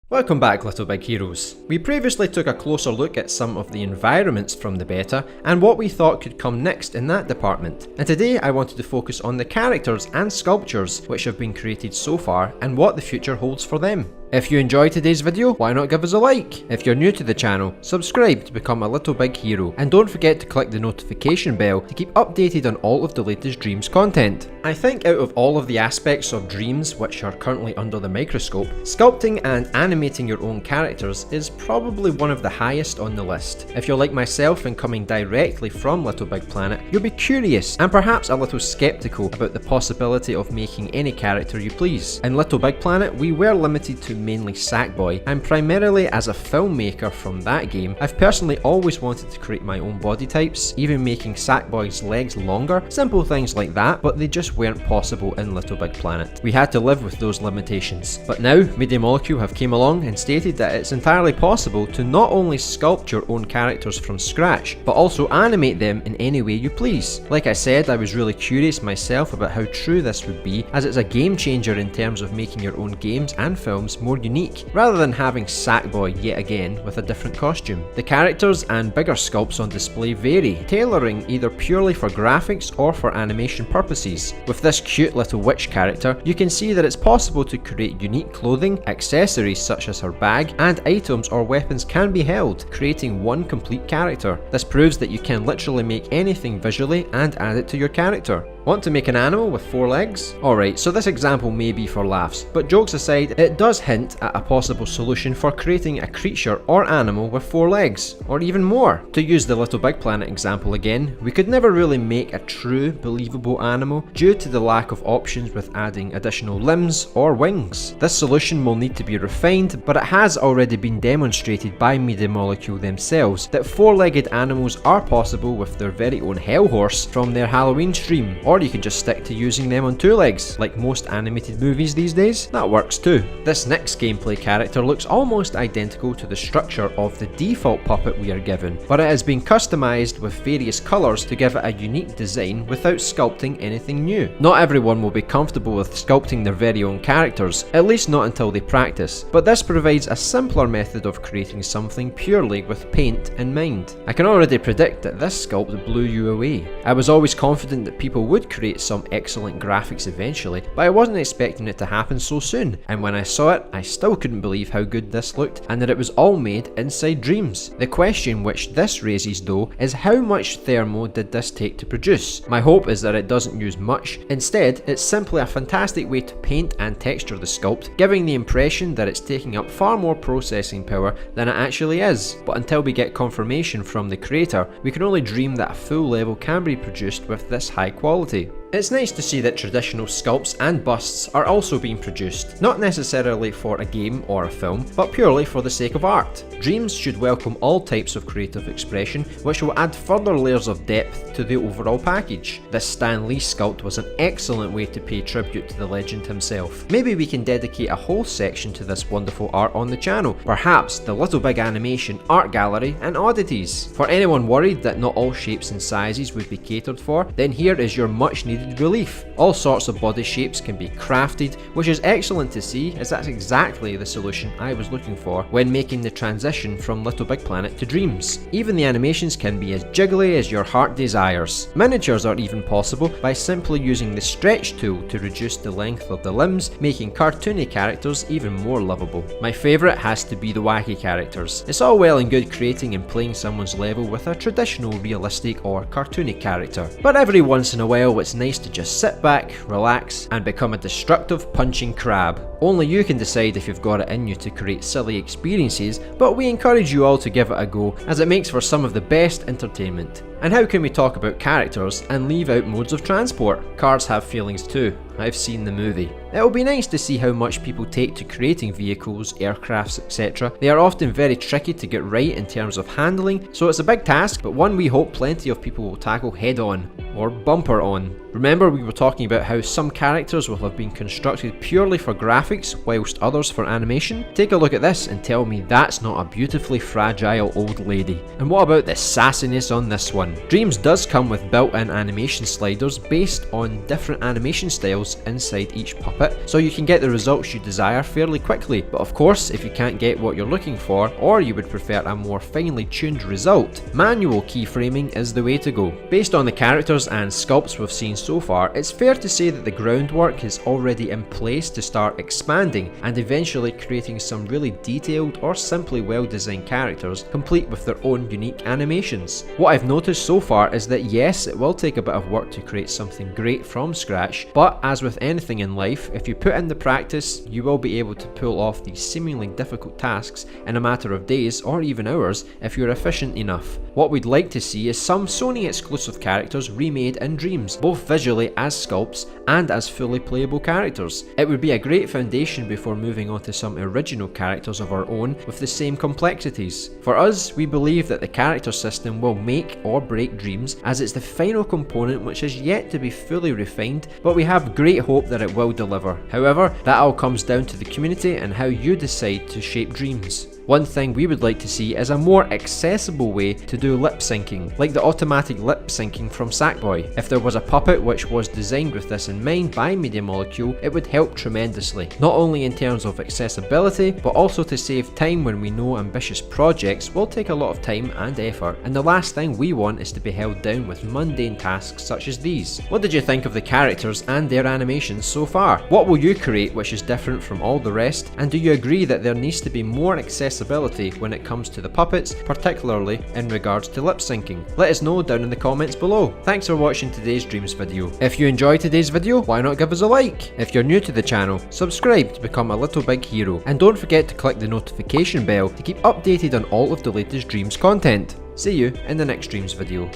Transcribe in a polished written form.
Welcome back, Little Big Heroes. We previously took a closer look at some of the environments from the beta and what we thought could come next in that department. And today I wanted to focus on the characters and sculptures which have been created so far and what the future holds for them. If you enjoyed today's video, why not give us a like? If you're new to the channel, subscribe to become a Little Big Hero, and don't forget to click the notification bell to keep updated on all of the latest Dreams content. I think out of all of the aspects of Dreams which are currently under the microscope, sculpting and animating your own characters is probably one of the highest on the list. If you're like myself and coming directly from Little Big Planet, you'll be curious and perhaps a little skeptical about the possibility of making any character you please. In Little Big Planet, we were limited to mainly Sackboy, and primarily as a filmmaker from that game, I've personally always wanted to create my own body types, even making Sackboy's legs longer, simple things like that, but they just weren't possible in Little Big Planet. We had to live with those limitations. But now, Media Molecule have came along and stated that it's entirely possible to not only sculpt your own characters from scratch, but also animate them in any way you please. Like I said, I was really curious myself about how true this would be, as it's a game changer in terms of making your own games and films more unique, rather than having Sackboy yet again with a different costume. The characters and bigger sculpts on display vary, tailoring either purely for graphics or for animation purposes. With this cute little witch character, you can see that it's possible to create unique clothing, accessories such as her bag, and items or weapons can be held, creating one complete character. This proves that you can literally make anything visually and add it to your character. Want to make an animal with 4 legs? Alright, so this example may be for laughs, but jokes aside, it does hint at a possible solution for creating a creature or animal with 4 legs, or even more. To use the Little Big Planet example again, we could never really make a true, believable animal due to the lack of options with adding additional limbs or wings. This solution will need to be refined, but it has already been demonstrated by Media Molecule themselves that 4-legged animals are possible with their very own Hell Horse from their Halloween stream, or you can just stick to using them on 2 legs, like most animated movies these days. That works too. This next gameplay character looks almost identical to the structure of the default puppet we are given, but it has been customized with various colours to give it a unique design without sculpting anything new. Not everyone will be comfortable with sculpting their very own characters, at least not until they practice, but this provides a simpler method of creating something purely with paint in mind. I can already predict that this sculpt blew you away. I was always confident that people would create some excellent graphics eventually, but I wasn't expecting it to happen so soon, and when I saw it, I still couldn't believe how good this looked and that it was all made inside Dreams. The question which this raises though is how much thermo did this take to produce? My hope is that it doesn't use much. Instead, it's simply a fantastic way to paint and texture the sculpt, giving the impression that it's taking up far more processing power than it actually is. But until we get confirmation from the creator, we can only dream that a full level can be produced with this high quality. It's nice to see that traditional sculpts and busts are also being produced, not necessarily for a game or a film, but purely for the sake of art. Dreams should welcome all types of creative expression, which will add further layers of depth to the overall package. This Stan Lee sculpt was an excellent way to pay tribute to the legend himself. Maybe we can dedicate a whole section to this wonderful art on the channel, perhaps the Little Big Animation Art Gallery and Oddities. For anyone worried that not all shapes and sizes would be catered for, then here is your much needed relief. All sorts of body shapes can be crafted, which is excellent to see, as that's exactly the solution I was looking for when making the transition from Little Big Planet to Dreams. Even the animations can be as jiggly as your heart desires. Miniatures are even possible by simply using the stretch tool to reduce the length of the limbs, making cartoony characters even more lovable. My favourite has to be the wacky characters. It's all well and good creating and playing someone's level with a traditional realistic or cartoony character, but every once in a while it's nice to just sit back, relax, and become a destructive punching crab. Only you can decide if you've got it in you to create silly experiences, but we encourage you all to give it a go, as it makes for some of the best entertainment. And how can we talk about characters and leave out modes of transport? Cars have feelings too. I've seen the movie. It'll be nice to see how much people take to creating vehicles, aircrafts, etc. They are often very tricky to get right in terms of handling, so it's a big task, but one we hope plenty of people will tackle head on. or bumper on. Remember, we were talking about how some characters will have been constructed purely for graphics whilst others for animation? Take a look at this and tell me that's not a beautifully fragile old lady. And what about the sassiness on this one? Dreams does come with built-in animation sliders based on different animation styles inside each puppet, so you can get the results you desire fairly quickly. But of course, if you can't get what you're looking for, or you would prefer a more finely tuned result, manual keyframing is the way to go. Based on the characters and sculpts we've seen so far, it's fair to say that the groundwork is already in place to start expanding and eventually creating some really detailed or simply well-designed characters, complete with their own unique animations. What I've noticed so far is that yes, it will take a bit of work to create something great from scratch, but as with anything in life, if you put in the practice, you will be able to pull off these seemingly difficult tasks in a matter of days or even hours if you're efficient enough. What we'd like to see is some Sony exclusive characters remade in Dreams, both visually as sculpts and as fully playable characters. It would be a great foundation before moving on to some original characters of our own with the same complexities. For us, we believe that the character system will make or break Dreams, as it's the final component which is yet to be fully refined, but we have great hope that it will deliver. However, that all comes down to the community and how you decide to shape Dreams. One thing we would like to see is a more accessible way to do lip syncing, like the automatic lip syncing from Sackboy. If there was a puppet which was designed with this in mind by Media Molecule, it would help tremendously, not only in terms of accessibility, but also to save time when we know ambitious projects will take a lot of time and effort, and the last thing we want is to be held down with mundane tasks such as these. What did you think of the characters and their animations so far? What will you create which is different from all the rest, and do you agree that there needs to be more accessibility when it comes to the puppets, particularly in regards to lip syncing? Let us know down in the comments below. Thanks for watching today's Dreams video. If you enjoyed today's video, why not give us a like? If you're new to the channel, subscribe to become a little big hero, and don't forget to click the notification bell to keep updated on all of the latest Dreams content. See you in the next Dreams video.